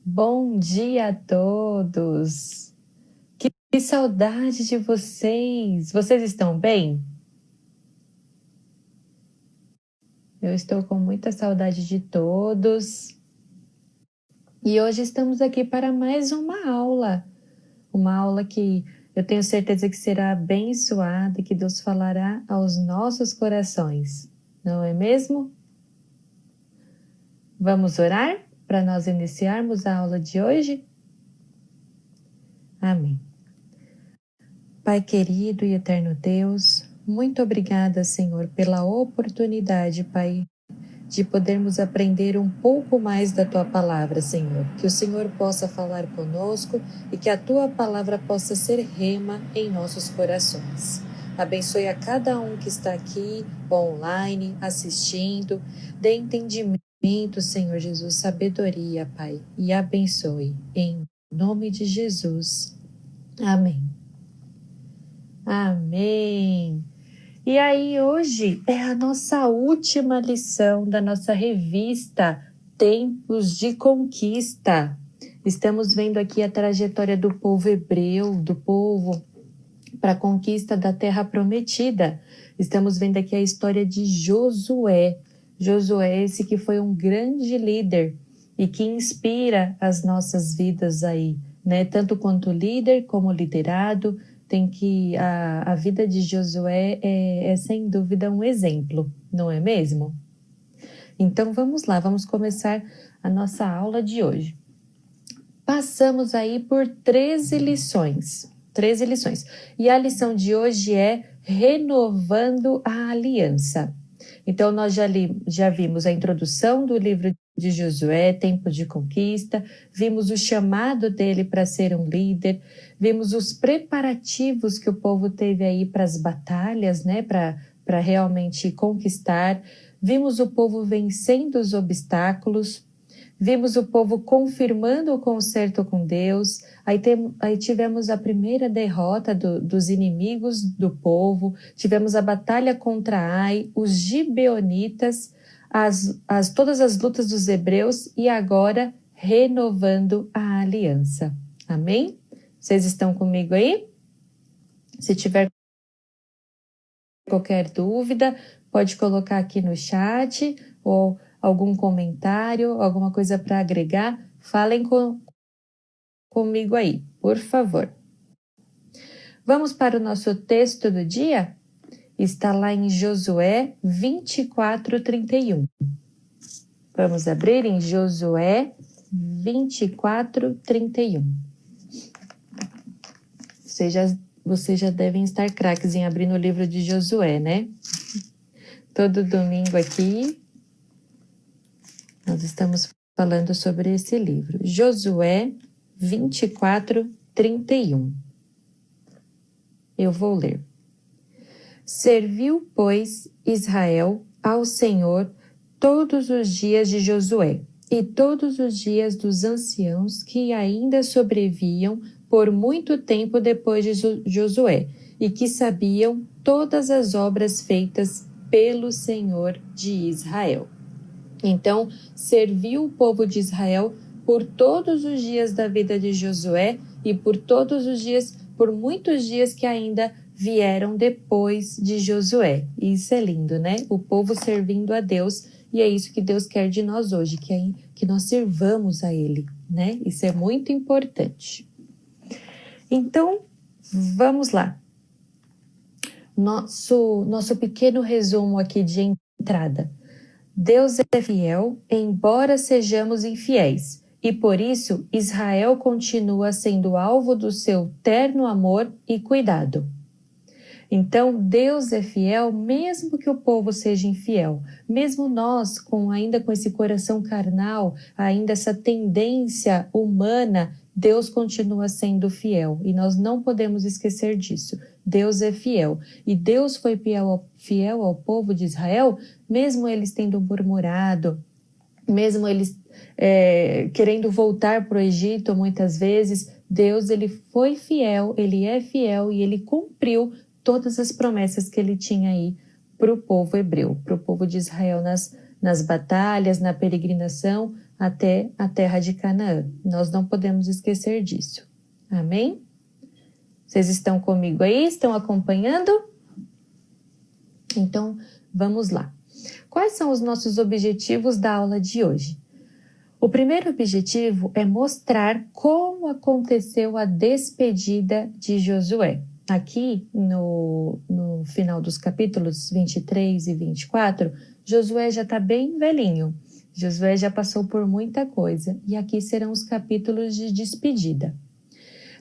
Bom dia a todos! Que saudade de vocês! Vocês estão bem? Eu estou com muita saudade de todos. E hoje estamos aqui para mais uma aula que eu tenho certeza que será abençoada e que Deus falará aos nossos corações, não é mesmo? Vamos orar para nós iniciarmos a aula de hoje? Amém. Pai querido e eterno Deus, muito obrigada, Senhor, pela oportunidade, Pai, de podermos aprender um pouco mais da Tua Palavra, Senhor. Que o Senhor possa falar conosco e que a Tua Palavra possa ser rema em nossos corações. Abençoe a cada um que está aqui, online, assistindo. Dê entendimento, Senhor Jesus, sabedoria, Pai, e abençoe. Em nome de Jesus. Amém. Amém! E aí hoje é a nossa última lição da nossa revista Tempos de Conquista. Estamos vendo aqui a trajetória do povo hebreu, do povo para a conquista da Terra Prometida. Estamos vendo aqui a história de Josué. Josué, esse que foi um grande líder e que inspira as nossas vidas aí, né? Tanto quanto líder como liderado. Tem que a vida de Josué é sem dúvida um exemplo, não é mesmo? Então vamos lá, vamos começar a nossa aula de hoje. Passamos aí por 13 lições. E a lição de hoje é Renovando a Aliança. Então nós já vimos a introdução do livro de Josué, Tempo de Conquista, vimos o chamado dele para ser um líder, vimos os preparativos que o povo teve aí para as batalhas, né, para realmente conquistar, vimos o povo vencendo os obstáculos, vimos o povo confirmando o concerto com Deus, aí tivemos a primeira derrota dos inimigos do povo, tivemos a batalha contra Ai, os gibeonitas, todas as lutas dos hebreus e agora renovando a aliança. Amém? Vocês estão comigo aí? Se tiver qualquer dúvida, pode colocar aqui no chat ou algum comentário, alguma coisa para agregar, falem comigo aí, por favor. Vamos para o nosso texto do dia? Está lá em Josué 24:31. Vamos abrir em Josué 24:31. Vocês já devem estar craques em abrir no livro de Josué, né? Todo domingo aqui nós estamos falando sobre esse livro. Josué 24:31. Eu vou ler. Serviu, pois, Israel ao Senhor todos os dias de Josué e todos os dias dos anciãos que ainda sobreviviam por muito tempo depois de Josué e que sabiam todas as obras feitas pelo Senhor de Israel. Então, serviu o povo de Israel por todos os dias da vida de Josué e por muitos dias que ainda vieram depois de Josué. E isso é lindo, né? O povo servindo a Deus, e é isso que Deus quer de nós hoje, que nós servamos a Ele, né? Isso é muito importante. Então, vamos lá. Nosso pequeno resumo aqui de entrada. Deus é fiel, embora sejamos infiéis, e por isso Israel continua sendo alvo do seu terno amor e cuidado. Então, Deus é fiel mesmo que o povo seja infiel. Mesmo nós, ainda com esse coração carnal, ainda essa tendência humana, Deus continua sendo fiel. E nós não podemos esquecer disso. Deus é fiel. E Deus foi fiel ao povo de Israel, mesmo eles tendo murmurado, mesmo eles querendo voltar para o Egito muitas vezes, Deus ele foi fiel, ele é fiel e ele cumpriu todas as promessas que ele tinha aí para o povo hebreu, para o povo de Israel nas batalhas, na peregrinação. até a terra de Canaã. Nós não podemos esquecer disso. Amém? Vocês estão comigo aí? Estão acompanhando? Então, vamos lá. Quais são os nossos objetivos da aula de hoje? O primeiro objetivo é mostrar como aconteceu a despedida de Josué. Aqui, no final dos capítulos 23 e 24, Josué já está bem velhinho. Josué já passou por muita coisa. E aqui serão os capítulos de despedida.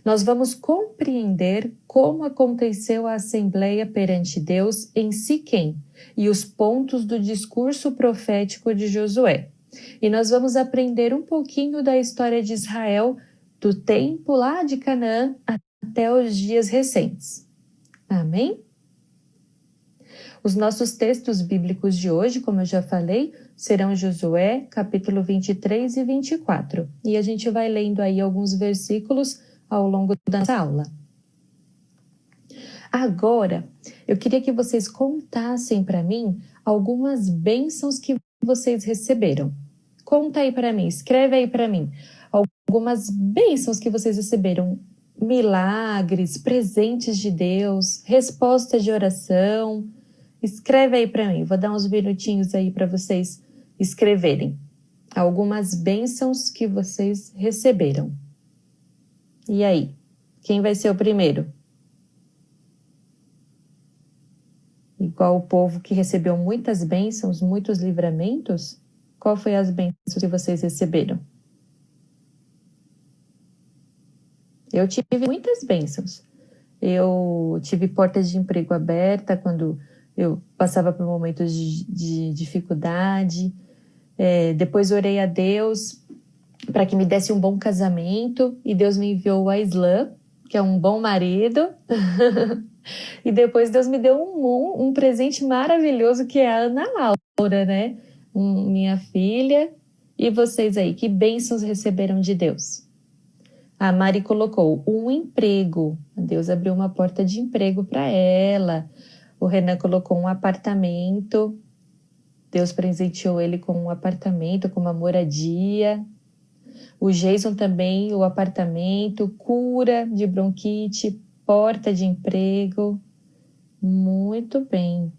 Nós vamos compreender como aconteceu a assembleia perante Deus em Siquém e os pontos do discurso profético de Josué. E nós vamos aprender um pouquinho da história de Israel, do tempo lá de Canaã até os dias recentes. Amém? Os nossos textos bíblicos de hoje, como eu já falei, serão Josué, capítulo 23 e 24. E a gente vai lendo aí alguns versículos ao longo da nossa aula. Agora, eu queria que vocês contassem para mim algumas bênçãos que vocês receberam. Conta aí para mim, escreve aí para mim algumas bênçãos que vocês receberam, milagres, presentes de Deus, respostas de oração. Escreve aí para mim, vou dar uns minutinhos aí para vocês escreverem algumas bênçãos que vocês receberam. E aí, quem vai ser o primeiro? Igual o povo que recebeu muitas bênçãos, muitos livramentos? Qual foi as bênçãos que vocês receberam? Eu tive muitas bênçãos. Eu tive portas de emprego aberta quando eu passava por momentos de dificuldade. Depois orei a Deus para que me desse um bom casamento, e Deus me enviou a Islã, que é um bom marido. E depois Deus me deu um presente maravilhoso, que é a Ana Laura, né? Minha filha. E vocês aí, que bênçãos receberam de Deus? A Mari colocou um emprego. Deus abriu uma porta de emprego para ela. O Renan colocou um apartamento. Deus presenteou ele com um apartamento, com uma moradia. O Jason também, o apartamento, cura de bronquite, porta de emprego. Muito bem.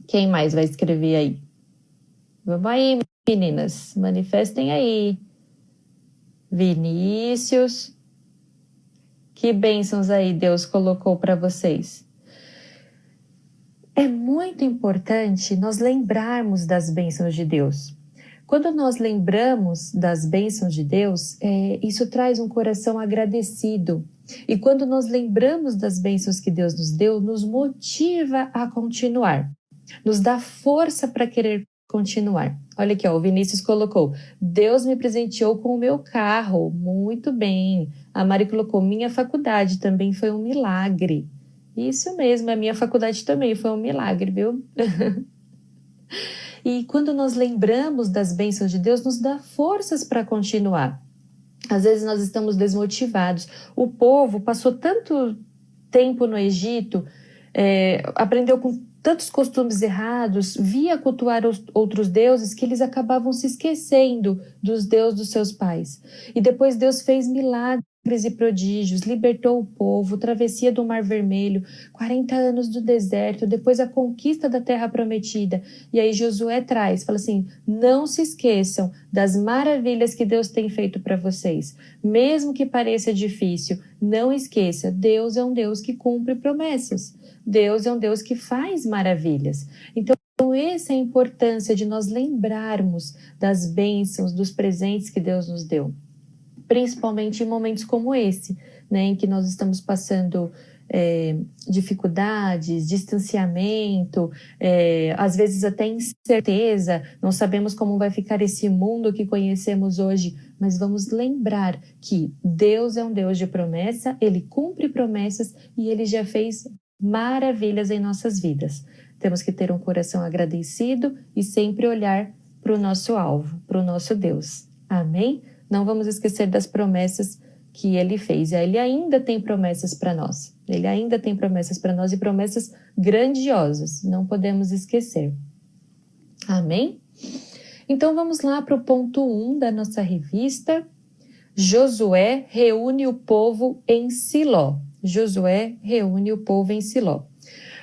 Quem mais vai escrever aí? Vamos aí, meninas, manifestem aí. Vinícius. Que bênçãos aí Deus colocou para vocês? É muito importante nós lembrarmos das bênçãos de Deus. Quando nós lembramos das bênçãos de Deus, isso traz um coração agradecido. E quando nós lembramos das bênçãos que Deus nos deu, nos motiva a continuar. Nos dá força para querer continuar. Olha aqui, ó, o Vinícius colocou: Deus me presenteou com o meu carro. Muito bem. A Mari colocou: minha faculdade também foi um milagre. Isso mesmo, a minha faculdade também foi um milagre, viu? E quando nós lembramos das bênçãos de Deus, nos dá forças para continuar. Às vezes nós estamos desmotivados. O povo passou tanto tempo no Egito, aprendeu com tantos costumes errados, via cultuar outros deuses, que eles acabavam se esquecendo dos deuses dos seus pais. E depois Deus fez milagres e prodígios, libertou o povo, travessia do Mar Vermelho, 40 anos do deserto, depois a conquista da Terra Prometida. E aí Josué fala assim: não se esqueçam das maravilhas que Deus tem feito para vocês. Mesmo que pareça difícil, não esqueça, Deus é um Deus que cumpre promessas. Deus é um Deus que faz maravilhas. Então, essa é a importância de nós lembrarmos das bênçãos, dos presentes que Deus nos deu. Principalmente em momentos como esse, né, em que nós estamos passando dificuldades, distanciamento, às vezes até incerteza, não sabemos como vai ficar esse mundo que conhecemos hoje, mas vamos lembrar que Deus é um Deus de promessa, Ele cumpre promessas e Ele já fez maravilhas em nossas vidas. Temos que ter um coração agradecido e sempre olhar para o nosso alvo, para o nosso Deus. Amém? Não vamos esquecer das promessas que Ele fez. Ele ainda tem promessas para nós. Ele ainda tem promessas para nós, e promessas grandiosas. Não podemos esquecer. Amém? Então vamos lá para o ponto 1 da nossa revista. Josué reúne o povo em Siló. Josué reúne o povo em Siló.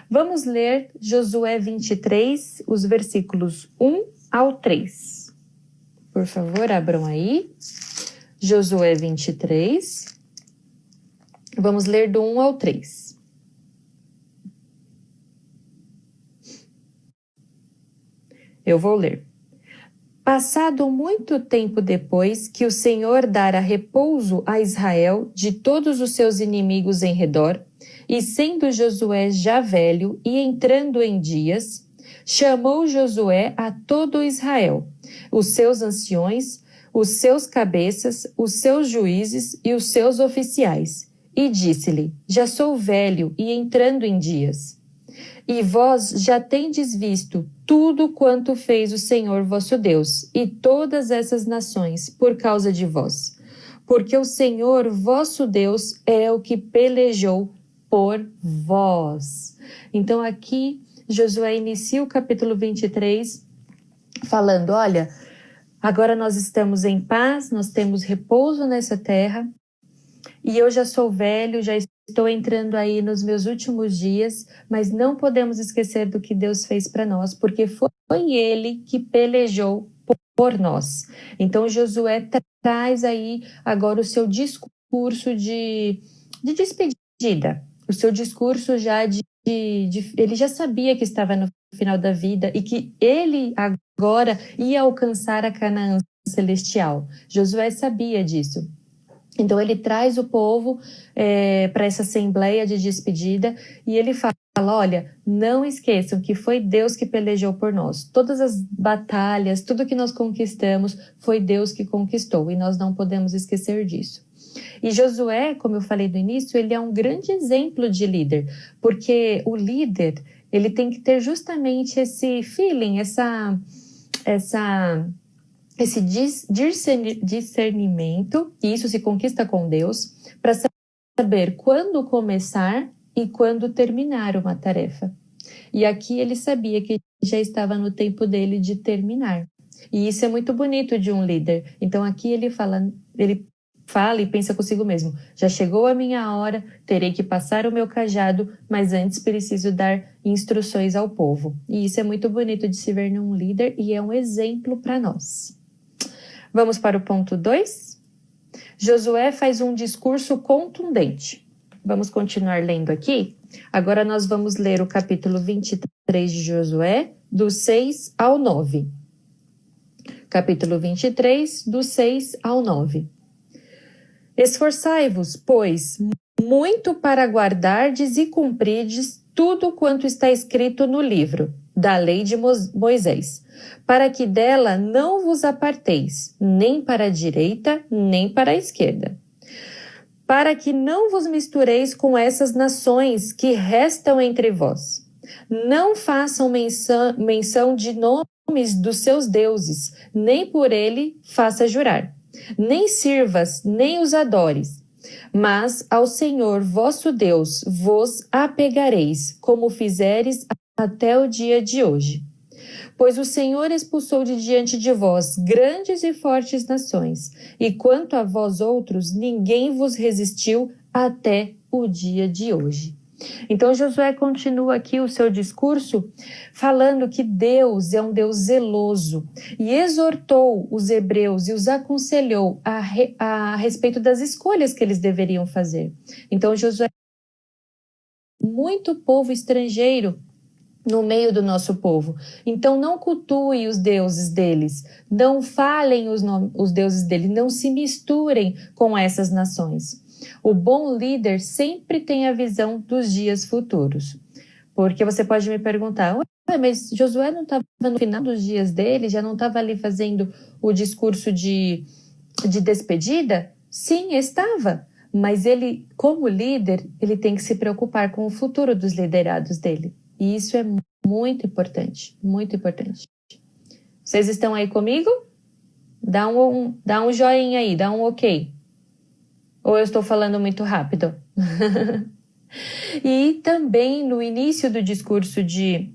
Vamos ler Josué 23, os versículos 1 ao 3. Por favor, abram aí. Josué 23. Vamos ler do 1 ao 3. Eu vou ler. Passado muito tempo depois que o Senhor dara repouso a Israel de todos os seus inimigos em redor, e sendo Josué já velho e entrando em dias, chamou Josué a todo Israel, os seus anciões, os seus cabeças, os seus juízes e os seus oficiais, e disse-lhe: Já sou velho e entrando em dias. E vós já tendes visto tudo quanto fez o Senhor vosso Deus e todas essas nações por causa de vós. Porque o Senhor vosso Deus é o que pelejou por vós. Então aqui Josué inicia o capítulo 23 falando, olha, agora nós estamos em paz, nós temos repouso nessa terra e eu já sou velho, já estou entrando aí nos meus últimos dias, mas não podemos esquecer do que Deus fez para nós, porque foi Ele que pelejou por nós. Então Josué traz aí agora o seu discurso de despedida, o seu discurso já ele já sabia que estava no final da vida e que ele agora ia alcançar a Canaã celestial. Josué sabia disso. Então ele traz o povo para essa assembleia de despedida e ele fala, olha, não esqueçam que foi Deus que pelejou por nós. Todas as batalhas, tudo que nós conquistamos, foi Deus que conquistou e nós não podemos esquecer disso. E Josué, como eu falei no início, ele é um grande exemplo de líder, porque o líder, ele tem que ter justamente esse feeling, esse discernimento, e isso se conquista com Deus, para saber quando começar e quando terminar uma tarefa. E aqui ele sabia que já estava no tempo dele de terminar. E isso é muito bonito de um líder. Então aqui ele fala e pensa consigo mesmo, já chegou a minha hora, terei que passar o meu cajado, mas antes preciso dar instruções ao povo. E isso é muito bonito de se ver num líder e é um exemplo para nós. Vamos para o ponto 2. Josué faz um discurso contundente. Vamos continuar lendo aqui? Agora nós vamos ler o capítulo 23 de Josué, do 6 ao 9. Capítulo 23, do 6 ao 9. Esforçai-vos, pois, muito para guardardes e cumprirdes tudo quanto está escrito no livro da lei de Moisés, para que dela não vos aparteis, nem para a direita, nem para a esquerda, para que não vos mistureis com essas nações que restam entre vós. Não façam menção de nomes dos seus deuses, nem por ele faça jurar. Nem sirvas, nem os adores, mas ao Senhor vosso Deus vos apegareis, como fizeres até o dia de hoje. Pois o Senhor expulsou de diante de vós grandes e fortes nações, e quanto a vós outros, ninguém vos resistiu até o dia de hoje. Então Josué continua aqui o seu discurso falando que Deus é um Deus zeloso e exortou os hebreus e os aconselhou a respeito das escolhas que eles deveriam fazer. Então Josué, muito povo estrangeiro no meio do nosso povo. Então não cultuem os deuses deles, não falem os deuses deles, não se misturem com essas nações. O bom líder sempre tem a visão dos dias futuros. Porque você pode me perguntar, mas Josué não estava no final dos dias dele, já não estava ali fazendo o discurso de despedida? Sim, estava. Mas ele, como líder, ele tem que se preocupar com o futuro dos liderados dele. E isso é muito importante, muito importante. Vocês estão aí comigo? Dá um joinha aí, dá um ok. Ou eu estou falando muito rápido? E também no início do discurso de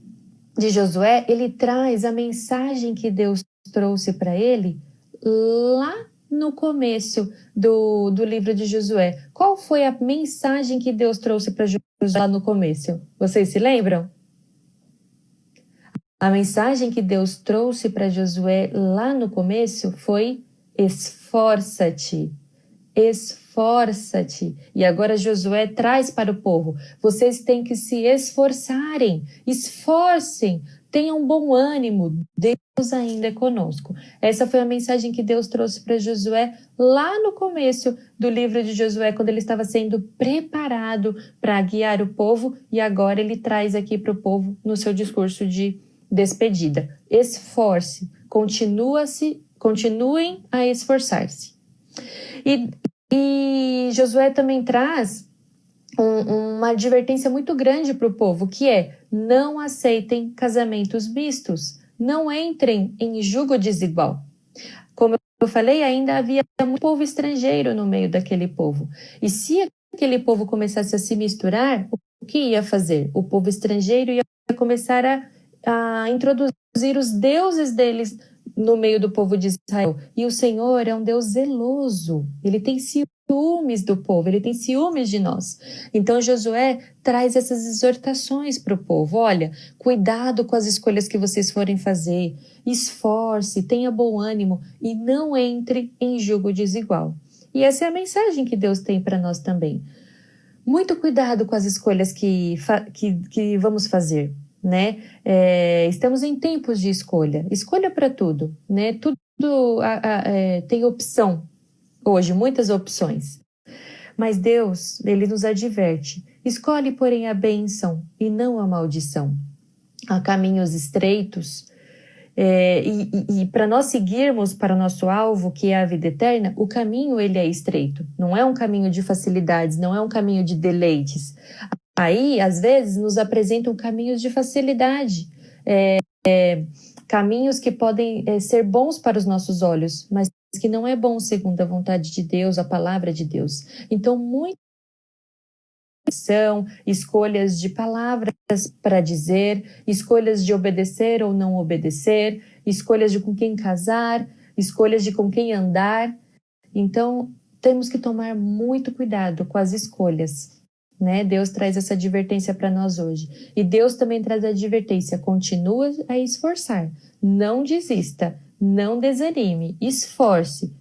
Josué, ele traz a mensagem que Deus trouxe para ele lá no começo do livro de Josué. Qual foi a mensagem que Deus trouxe para Josué lá no começo? Vocês se lembram? A mensagem que Deus trouxe para Josué lá no começo foi: esforça-te, esforça-te. E agora Josué traz para o povo: vocês têm que se esforçarem, esforcem, tenham bom ânimo, Deus ainda é conosco. Essa foi a mensagem que Deus trouxe para Josué lá no começo do livro de Josué, quando ele estava sendo preparado para guiar o povo, e agora ele traz aqui para o povo no seu discurso de despedida. Esforce, continuem a esforçar-se. E Josué também traz uma advertência muito grande para o povo, que é: não aceitem casamentos mistos, não entrem em julgo desigual. Como eu falei, ainda havia muito povo estrangeiro no meio daquele povo. E se aquele povo começasse a se misturar, o que ia fazer? O povo estrangeiro ia começar a introduzir os deuses deles no meio do povo de Israel. E o Senhor é um Deus zeloso. Ele tem ciúmes do povo, ele tem ciúmes de nós. Então Josué traz essas exortações para o povo: olha, cuidado com as escolhas que vocês forem fazer, esforce, tenha bom ânimo e não entre em julgo desigual. E essa é a mensagem que Deus tem para nós também. Muito cuidado com as escolhas que vamos fazer, né? Estamos em tempos de escolha para tudo, né? Tudo tem opção hoje, muitas opções. Mas Deus, ele nos adverte: escolhe, porém, a bênção e não a maldição. Há caminhos estreitos, e para nós seguirmos para o nosso alvo, que é a vida eterna, o caminho ele é estreito. Não é um caminho de facilidades, não é um caminho de deleites. Aí, às vezes, nos apresentam caminhos de facilidade, caminhos que podem ser bons para os nossos olhos, mas que não é bom segundo a vontade de Deus, a palavra de Deus. Então, muitas são escolhas de palavras para dizer, escolhas de obedecer ou não obedecer, escolhas de com quem casar, escolhas de com quem andar. Então, temos que tomar muito cuidado com as escolhas, né? Deus traz essa advertência para nós hoje. E Deus também traz a advertência: continua a esforçar, não desista, não desanime, esforce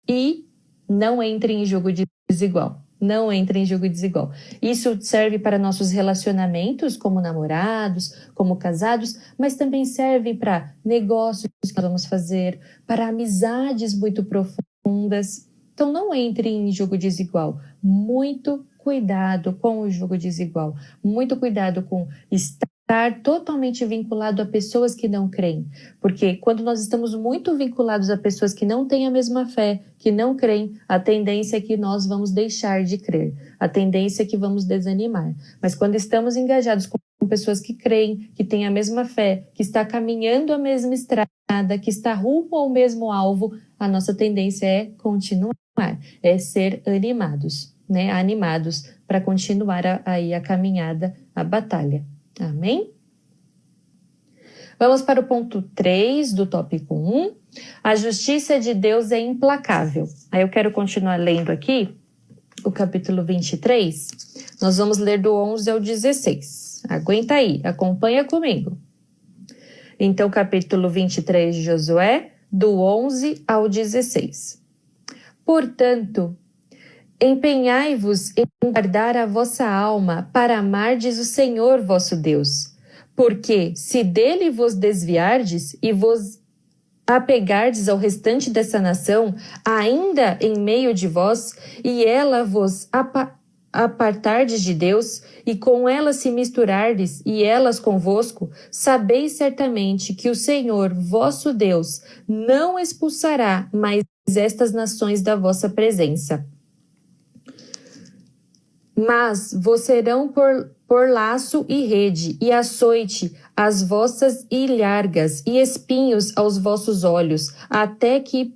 e não entre em julgo desigual. Não entre em julgo desigual. Isso serve para nossos relacionamentos como namorados, como casados, mas também serve para negócios que nós vamos fazer, para amizades muito profundas. Então não entre em julgo desigual. Muito cuidado com o julgo desigual. Muito cuidado com estar totalmente vinculado a pessoas que não creem. Porque quando nós estamos muito vinculados a pessoas que não têm a mesma fé, que não creem, a tendência é que nós vamos deixar de crer. A tendência é que vamos desanimar. Mas quando estamos engajados com pessoas que creem, que têm a mesma fé, que está caminhando a mesma estrada, que está rumo ao mesmo alvo, a nossa tendência é continuar, é ser animados, né? Animados para continuar aí a caminhada, a batalha. Amém? Vamos para o ponto 3 do tópico 1. A justiça de Deus é implacável. Aí eu quero continuar lendo aqui o capítulo 23. Nós vamos ler do 11 ao 16. Aguenta aí, acompanha comigo. Então, capítulo 23 de Josué, do 11 ao 16. Portanto, empenhai-vos em guardar a vossa alma para amardes o Senhor vosso Deus. Porque, se dele vos desviardes e vos apegardes ao restante dessa nação, ainda em meio de vós, e ela vos apartardes de Deus, e com ela se misturardes, e elas convosco, sabeis certamente que o Senhor vosso Deus não expulsará mais estas nações da vossa presença. Mas vos serão por laço e rede, e açoite as vossas ilhargas, e espinhos aos vossos olhos, até que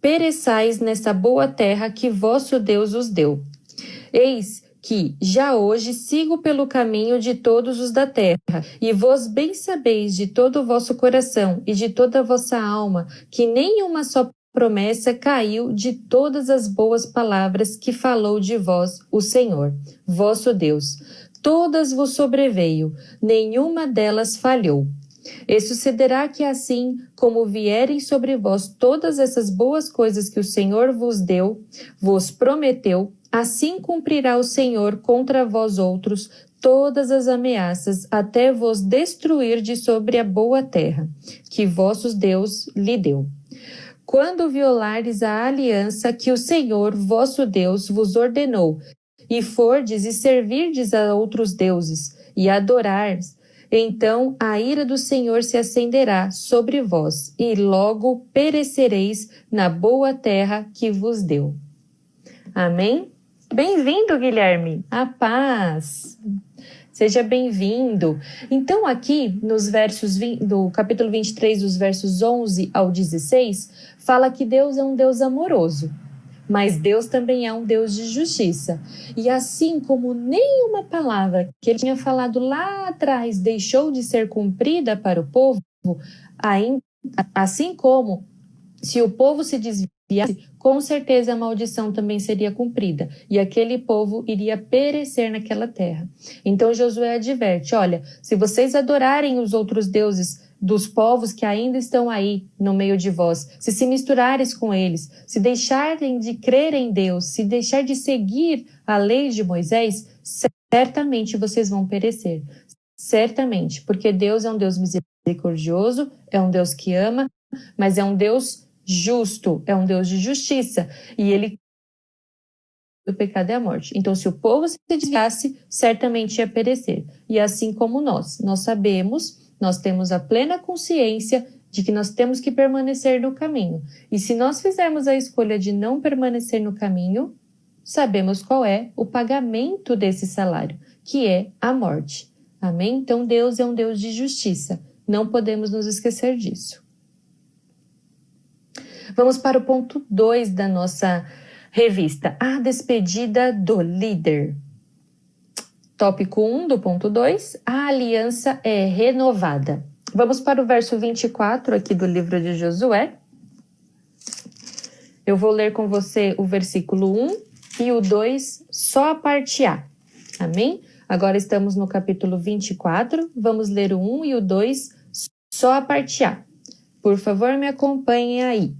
pereçais nessa boa terra que vosso Deus os deu. Eis que já hoje sigo pelo caminho de todos os da terra, e vós bem sabeis de todo o vosso coração e de toda a vossa alma, que nenhuma só promessa caiu de todas as boas palavras que falou de vós o Senhor, vosso Deus. Todas vos sobreveio, nenhuma delas falhou. E sucederá que assim como vierem sobre vós todas essas boas coisas que o Senhor vos deu, vos prometeu, assim cumprirá o Senhor contra vós outros todas as ameaças, até vos destruir de sobre a boa terra, que vossos Deus lhe deu. Quando violardes a aliança que o Senhor, vosso Deus, vos ordenou, e fordes e servirdes a outros deuses, e adorardes, então a ira do Senhor se acenderá sobre vós, e logo perecereis na boa terra que vos deu. Amém? Bem-vindo, Guilherme! A paz! Seja bem-vindo. Então, aqui, nos versos do capítulo 23, dos versos 11 ao 16, fala que Deus é um Deus amoroso, mas Deus também é um Deus de justiça. E assim como nenhuma palavra que ele tinha falado lá atrás deixou de ser cumprida para o povo, assim como se o povo se desviasse, com certeza a maldição também seria cumprida, e aquele povo iria perecer naquela terra. Então Josué adverte, olha, se vocês adorarem os outros deuses dos povos que ainda estão aí no meio de vós, se misturares com eles, se deixarem de crer em Deus, se deixar de seguir a lei de Moisés, certamente vocês vão perecer. Certamente, porque Deus é um Deus misericordioso, é um Deus que ama, mas é um Deus justo, é um Deus de justiça, e ele o pecado é a morte. Então, se o povo se desviasse, certamente ia perecer. E assim como nós sabemos, nós temos a plena consciência de que nós temos que permanecer no caminho. E se nós fizermos a escolha de não permanecer no caminho, sabemos qual é o pagamento desse salário, que é a morte. Amém? Então, Deus é um Deus de justiça. Não podemos nos esquecer disso. Vamos para o ponto 2 da nossa revista, a despedida do líder. Tópico 1 do ponto 2, a aliança é renovada. Vamos para o verso 24 aqui do livro de Josué. Eu vou ler com você o versículo 1 e o 2, só a parte A. Amém? Agora estamos no capítulo 24, vamos ler o 1 e o 2, só a parte A. Por favor, me acompanhem aí.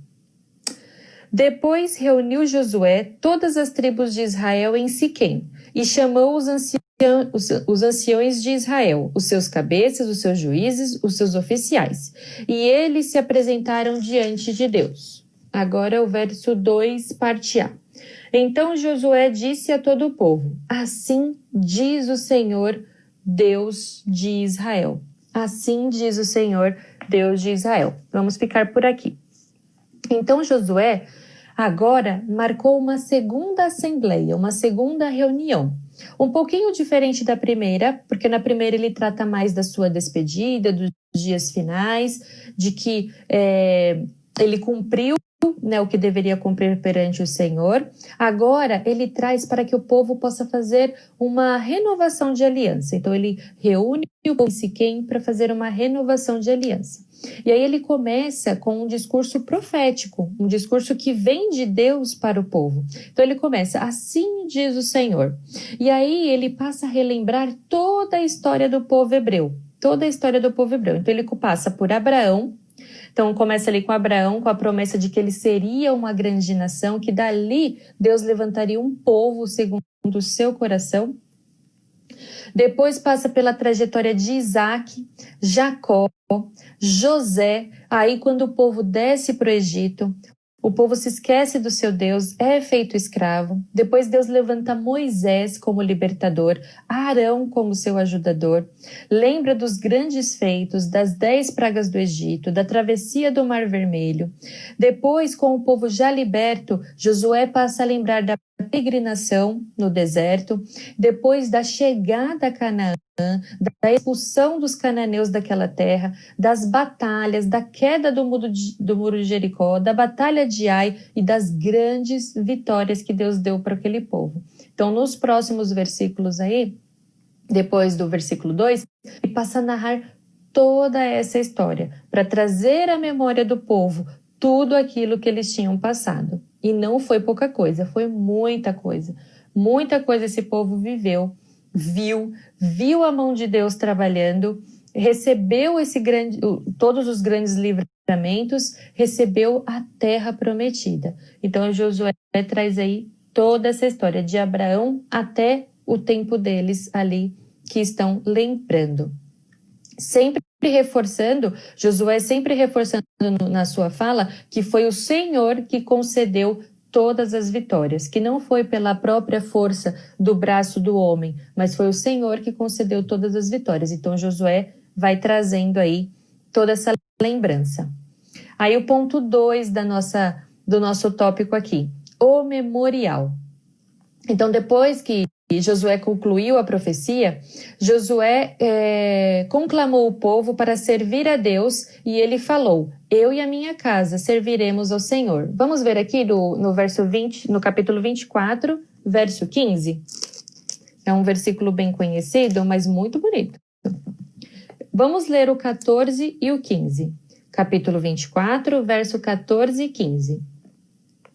Depois reuniu Josué todas as tribos de Israel em Siquém e chamou os anciões de Israel, os seus cabeças, os seus juízes, os seus oficiais. E eles se apresentaram diante de Deus. Agora o verso 2, parte A. Então Josué disse a todo o povo, assim diz o Senhor, Deus de Israel. Assim diz o Senhor, Deus de Israel. Vamos ficar por aqui. Então Josué agora marcou uma segunda assembleia, uma segunda reunião. Um pouquinho diferente da primeira, porque na primeira ele trata mais da sua despedida, dos dias finais, de que ele cumpriu, né, o que deveria cumprir perante o Senhor. Agora ele traz para que o povo possa fazer uma renovação de aliança. Então ele reúne o povo em Siquém para fazer uma renovação de aliança. E aí ele começa com um discurso profético, um discurso que vem de Deus para o povo. Então ele começa, assim diz o Senhor. E aí ele passa a relembrar toda a história do povo hebreu, toda a história do povo hebreu. Então ele passa por Abraão. Então começa ali com Abraão, com a promessa de que ele seria uma grande nação, que dali Deus levantaria um povo segundo o seu coração. Depois passa pela trajetória de Isaac, Jacó, José. Aí quando o povo desce para o Egito, o povo se esquece do seu Deus, é feito escravo. Depois Deus levanta Moisés como libertador, Arão como seu ajudador. Lembra dos grandes feitos, das 10 pragas do Egito, da travessia do Mar Vermelho. Depois, com o povo já liberto, Josué passa a lembrar da peregrinação no deserto, depois da chegada a Canaã, da expulsão dos cananeus daquela terra, das batalhas, da queda do muro de Jericó, da batalha de Ai e das grandes vitórias que Deus deu para aquele povo. Então, nos próximos versículos aí, depois do versículo 2, ele passa a narrar toda essa história, para trazer à memória do povo tudo aquilo que eles tinham passado. E não foi pouca coisa, foi muita coisa. Muita coisa esse povo viveu, viu a mão de Deus trabalhando, recebeu todos os grandes livramentos, recebeu a terra prometida. Então Josué traz aí toda essa história de Abraão até o tempo deles ali que estão lembrando. Josué sempre reforçando na sua fala que foi o Senhor que concedeu todas as vitórias, que não foi pela própria força do braço do homem, mas foi o Senhor que concedeu todas as vitórias. Então Josué vai trazendo aí toda essa lembrança. Aí o ponto 2 do nosso tópico aqui, o memorial. Então depois que Josué concluiu a profecia, Josué conclamou o povo para servir a Deus e ele falou: eu e a minha casa serviremos ao Senhor. Vamos ver aqui no verso 20, no capítulo 24, verso 15. É um versículo bem conhecido, mas muito bonito. Vamos ler o 14 e o 15. Capítulo 24, verso 14 e 15.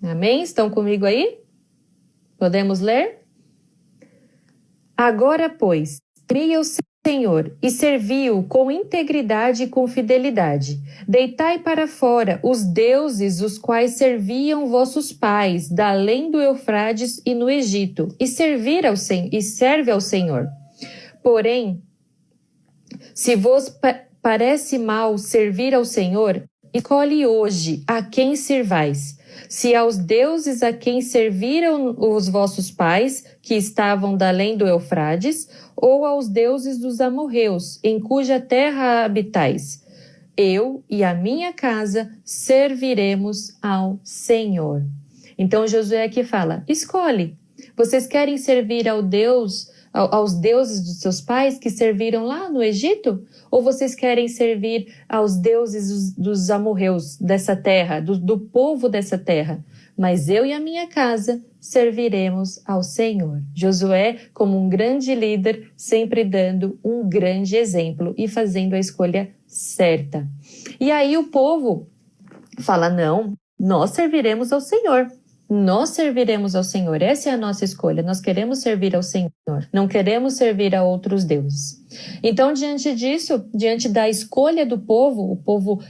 Amém? Estão comigo aí? Podemos ler? Agora, pois, temei o Senhor e servi-o com integridade e com fidelidade. Deitai para fora os deuses os quais serviam vossos pais, da além do Eufrades e no Egito, e serve ao Senhor. Porém, se vos parece mal servir ao Senhor, escolhe hoje a quem servais. Se aos deuses a quem serviram os vossos pais, que estavam da além do Eufrades, ou aos deuses dos amorreus, em cuja terra habitais. Eu e a minha casa serviremos ao Senhor. Então Josué aqui fala, escolhe. Vocês querem servir aos deuses dos seus pais que serviram lá no Egito? Ou vocês querem servir aos deuses dos amorreus dessa terra, do povo dessa terra? Mas eu e a minha casa serviremos ao Senhor. Josué, como um grande líder, sempre dando um grande exemplo e fazendo a escolha certa. E aí o povo fala, não, nós serviremos ao Senhor. Nós serviremos ao Senhor, essa é a nossa escolha, nós queremos servir ao Senhor, não queremos servir a outros deuses. Então, diante disso, diante da escolha do povo, o povo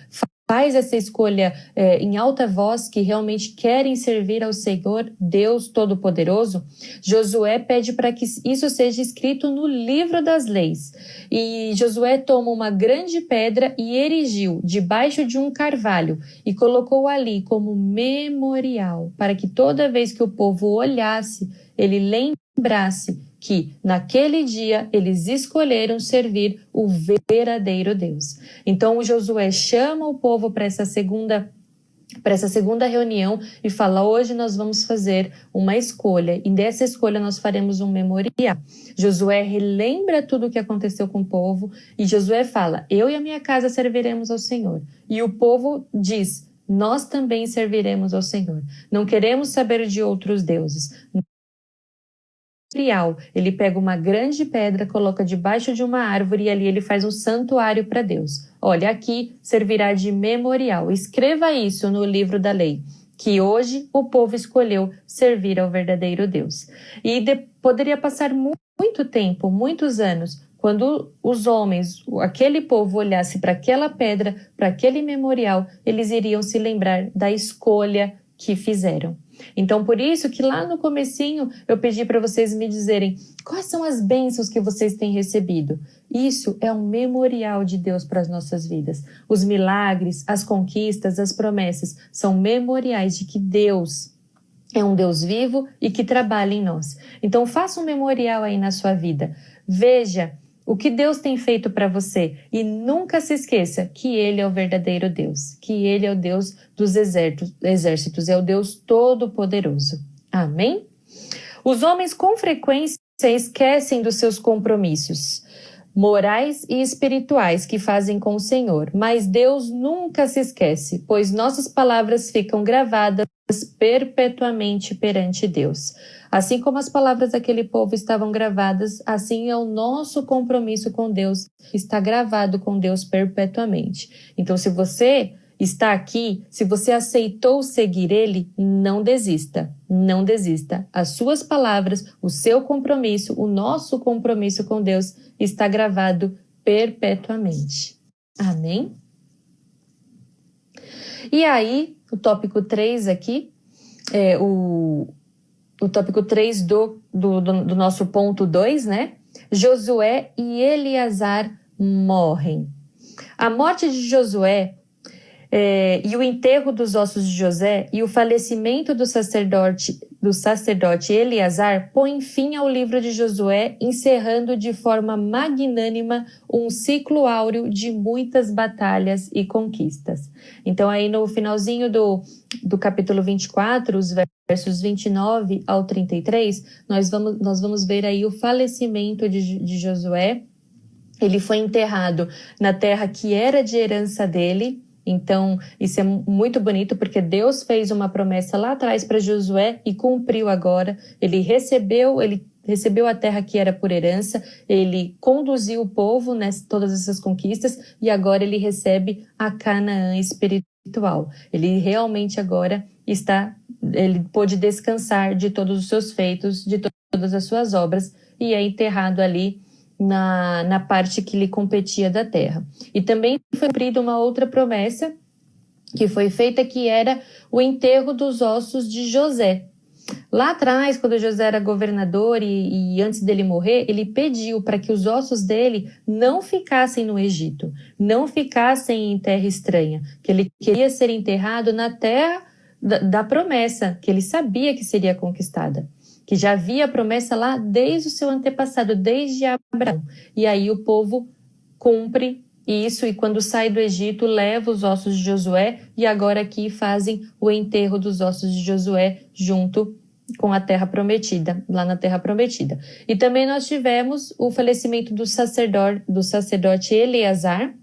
faz essa escolha em alta voz, que realmente querem servir ao Senhor, Deus Todo-Poderoso. Josué pede para que isso seja escrito no livro das leis. E Josué toma uma grande pedra e erigiu debaixo de um carvalho e colocou ali como memorial, para que toda vez que o povo olhasse, ele lembrasse que naquele dia eles escolheram servir o verdadeiro Deus. Então o Josué chama o povo para essa segunda reunião e fala, hoje nós vamos fazer uma escolha e dessa escolha nós faremos um memorial. Josué relembra tudo o que aconteceu com o povo e Josué fala, eu e a minha casa serviremos ao Senhor. E o povo diz, nós também serviremos ao Senhor. Não queremos saber de outros deuses. Ele pega uma grande pedra, coloca debaixo de uma árvore e ali ele faz um santuário para Deus. Olha, aqui servirá de memorial. Escreva isso no livro da lei, que hoje o povo escolheu servir ao verdadeiro Deus. E poderia passar muito tempo, muitos anos, quando os homens, aquele povo olhasse para aquela pedra, para aquele memorial, eles iriam se lembrar da escolha que fizeram. Então, por isso que lá no comecinho eu pedi para vocês me dizerem quais são as bênçãos que vocês têm recebido. Isso é um memorial de Deus para as nossas vidas. Os milagres, as conquistas, as promessas são memoriais de que Deus é um Deus vivo e que trabalha em nós. Então, faça um memorial aí na sua vida. Veja o que Deus tem feito para você e nunca se esqueça que Ele é o verdadeiro Deus, que Ele é o Deus dos exércitos, é o Deus Todo-Poderoso. Amém? Os homens com frequência esquecem dos seus compromissos, morais e espirituais que fazem com o Senhor. Mas Deus nunca se esquece, pois nossas palavras ficam gravadas perpetuamente perante Deus. Assim como as palavras daquele povo estavam gravadas, assim é o nosso compromisso com Deus, está gravado com Deus perpetuamente. Então, se você está aqui, se você aceitou seguir Ele, não desista, não desista. As suas palavras, o seu compromisso, o nosso compromisso com Deus está gravado perpetuamente. Amém? E aí, o tópico 3 aqui, o tópico 3 do nosso ponto 2, né? Josué e Eleazar morrem. A morte de Josué e o enterro dos ossos de José e o falecimento do sacerdote Eleazar põem fim ao livro de Josué, encerrando de forma magnânima um ciclo áureo de muitas batalhas e conquistas. Então aí no finalzinho do capítulo 24, os versos 29 ao 33, nós vamos ver aí o falecimento de Josué. Ele foi enterrado na terra que era de herança dele. Então, isso é muito bonito, porque Deus fez uma promessa lá atrás para Josué e cumpriu agora. Ele recebeu a terra que era por herança, ele conduziu o povo nessas todas essas conquistas e agora ele recebe a Canaã espiritual. Ele realmente agora ele pôde descansar de todos os seus feitos, de todas as suas obras e é enterrado ali na parte que lhe competia da terra. E também foi cumprida uma outra promessa que foi feita, que era o enterro dos ossos de José. Lá atrás, quando José era governador e antes dele morrer, ele pediu para que os ossos dele não ficassem no Egito, não ficassem em terra estranha, que ele queria ser enterrado na terra da promessa, que ele sabia que seria conquistada, que já havia a promessa lá desde o seu antepassado, desde Abraão. E aí o povo cumpre isso e quando sai do Egito leva os ossos de Josué e agora aqui fazem o enterro dos ossos de Josué junto com a terra prometida, lá na terra prometida. E também nós tivemos o falecimento do sacerdote Eleazar,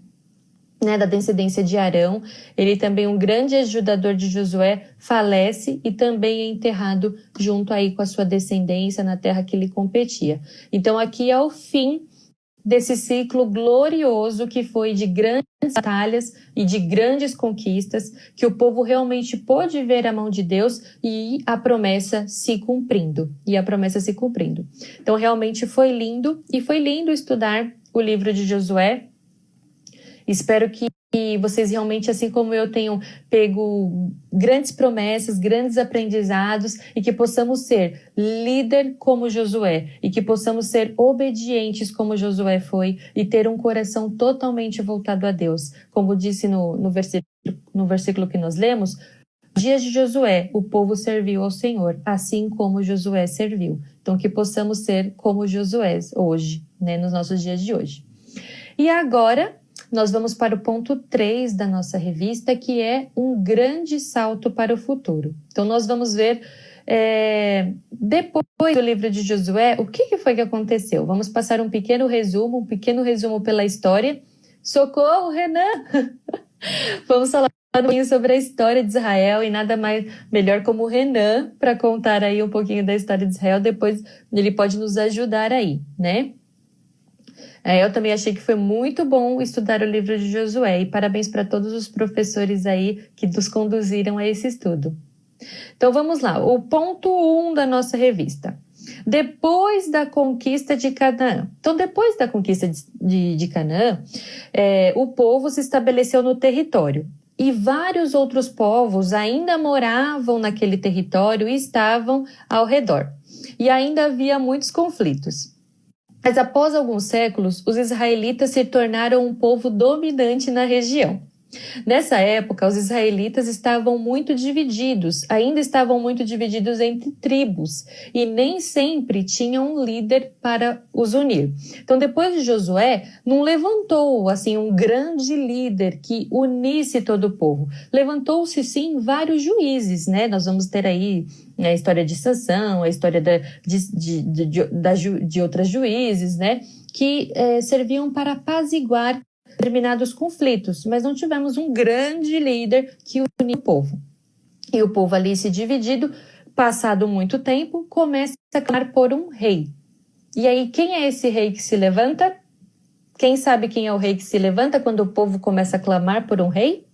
né, da descendência de Arão. Ele também, um grande ajudador de Josué, falece e também é enterrado junto aí com a sua descendência na terra que lhe competia. Então aqui é o fim desse ciclo glorioso que foi de grandes batalhas e de grandes conquistas, que o povo realmente pôde ver a mão de Deus e a promessa se cumprindo. Então realmente foi lindo, e foi lindo estudar o livro de Josué. Espero que vocês realmente, assim como eu, tenham pego grandes promessas, grandes aprendizados e que possamos ser líder como Josué e que possamos ser obedientes como Josué foi e ter um coração totalmente voltado a Deus. Como disse no versículo que nós lemos, nos dias de Josué, o povo serviu ao Senhor, assim como Josué serviu. Então, que possamos ser como Josué hoje, né, nos nossos dias de hoje. E agora nós vamos para o ponto 3 da nossa revista, que é um grande salto para o futuro. Então, nós vamos ver, depois do livro de Josué, o que foi que aconteceu. Vamos passar um pequeno resumo pela história. Socorro, Renan! Vamos falar um pouquinho sobre a história de Israel, e nada mais melhor como o Renan para contar aí um pouquinho da história de Israel. Depois ele pode nos ajudar aí, né? Eu também achei que foi muito bom estudar o livro de Josué, e parabéns para todos os professores aí que nos conduziram a esse estudo. Então vamos lá, o ponto 1 da nossa revista. Depois da conquista de Canaã. Então, depois da conquista de Canaã, o povo se estabeleceu no território. E vários outros povos ainda moravam naquele território e estavam ao redor. E ainda havia muitos conflitos. Mas após alguns séculos, os israelitas se tornaram um povo dominante na região. Nessa época, os israelitas ainda estavam muito divididos entre tribos, e nem sempre tinham um líder para os unir. Então, depois de Josué, não levantou assim um grande líder que unisse todo o povo. Levantou-se sim vários juízes, né? Nós vamos ter aí a história de Sansão, a história de outras juízes, né? que serviam para apaziguar determinados conflitos, mas não tivemos um grande líder que unia o povo. E o povo ali se dividido, passado muito tempo, começa a clamar por um rei. E aí, quem é esse rei que se levanta? Quem sabe quem é o rei que se levanta quando o povo começa a clamar por um rei?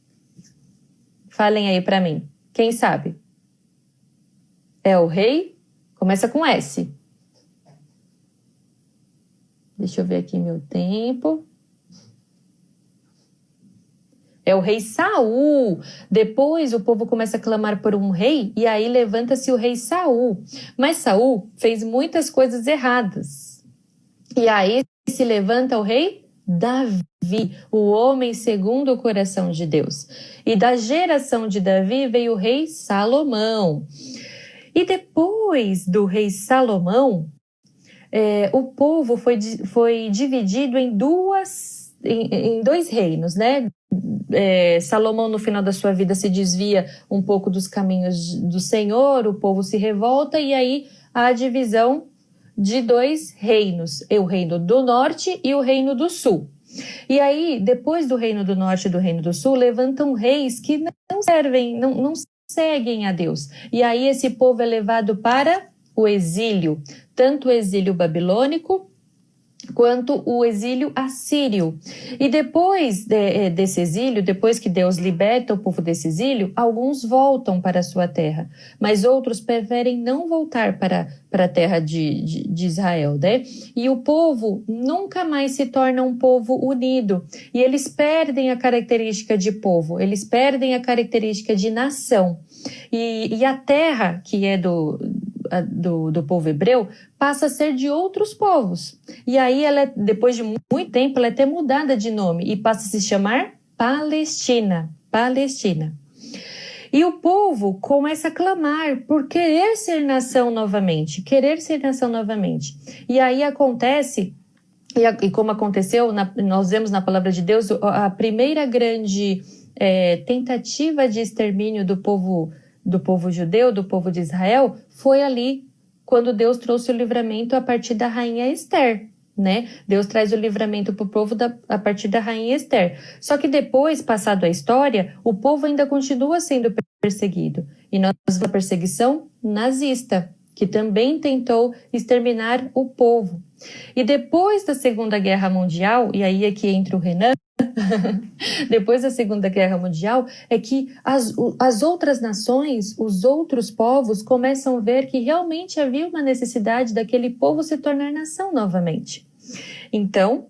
Falem aí para mim. Quem sabe? É o rei? Começa com S. Deixa eu ver aqui meu tempo. É o rei Saul. Depois o povo começa a clamar por um rei e aí levanta-se o rei Saul. Mas Saul fez muitas coisas erradas. E aí se levanta o rei Davi, o homem segundo o coração de Deus. E da geração de Davi veio o rei Salomão. E depois do rei Salomão, o povo foi dividido em dois reinos, né? Salomão, no final da sua vida, se desvia um pouco dos caminhos do Senhor, o povo se revolta, e aí há a divisão de dois reinos, o reino do norte e o reino do sul. E aí, depois do reino do norte e do reino do sul, levantam reis que não servem, não seguem a Deus. E aí esse povo é levado para o exílio, tanto o exílio babilônico quanto o exílio assírio. E depois desse exílio, depois que Deus liberta o povo desse exílio, alguns voltam para a sua terra, mas outros preferem não voltar para a terra de Israel, né? E o povo nunca mais se torna um povo unido, e eles perdem a característica de povo, eles perdem a característica de nação. E a terra, que é do povo hebreu, passa a ser de outros povos. E aí, depois de muito tempo, ela é até mudada de nome e passa a se chamar Palestina. Palestina. E o povo começa a clamar por querer ser nação novamente, E aí acontece, e como aconteceu, nós vemos na palavra de Deus, a primeira grande tentativa de extermínio do povo judeu, do povo de Israel, foi ali quando Deus trouxe o livramento a partir da rainha Ester, né? Deus traz o livramento para o povo a partir da rainha Ester. Só que depois, passado a história, o povo ainda continua sendo perseguido. E nós vemos a perseguição nazista, que também tentou exterminar o povo. E depois da Segunda Guerra Mundial, e aí é que entra o Renan, depois da Segunda Guerra Mundial, é que as outras nações, os outros povos, começam a ver que realmente havia uma necessidade daquele povo se tornar nação novamente. Então,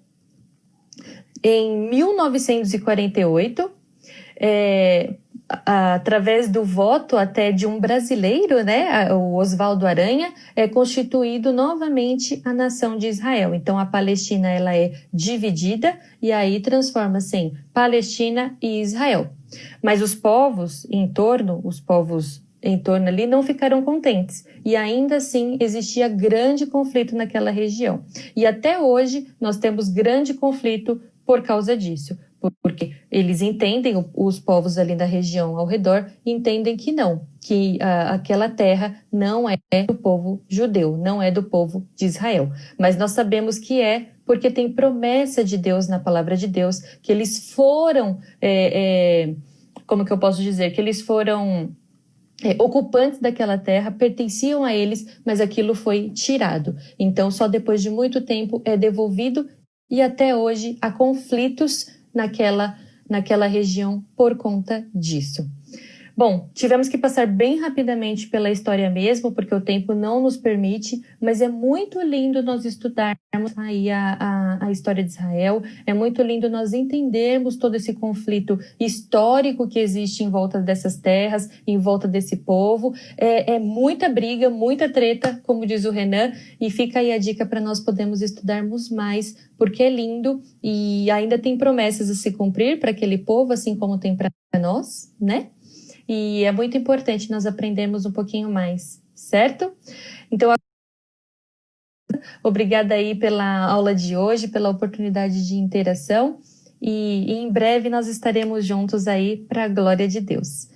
em 1948, através do voto até de um brasileiro, né, o Oswaldo Aranha, é constituído novamente a nação de Israel. Então a Palestina ela é dividida e aí transforma-se em Palestina e Israel. Mas os povos em torno ali não ficaram contentes e ainda assim existia grande conflito naquela região. E até hoje nós temos grande conflito por causa disso. Porque eles entendem, os povos ali da região ao redor, entendem que não, que aquela terra não é do povo judeu, não é do povo de Israel. Mas nós sabemos que é, porque tem promessa de Deus na palavra de Deus, que eles foram, como que eu posso dizer, que eles foram ocupantes daquela terra, pertenciam a eles, mas aquilo foi tirado. Então, só depois de muito tempo é devolvido e até hoje há conflitos naquela região por conta disso. Bom, tivemos que passar bem rapidamente pela história mesmo, porque o tempo não nos permite, mas é muito lindo nós estudarmos aí a história de Israel, é muito lindo nós entendermos todo esse conflito histórico que existe em volta dessas terras, em volta desse povo, é muita briga, muita treta, como diz o Renan, e fica aí a dica para nós podermos estudarmos mais, porque é lindo e ainda tem promessas a se cumprir para aquele povo, assim como tem para nós, né? E é muito importante nós aprendermos um pouquinho mais, certo? Então, obrigada aí pela aula de hoje, pela oportunidade de interação e em breve nós estaremos juntos aí para a glória de Deus.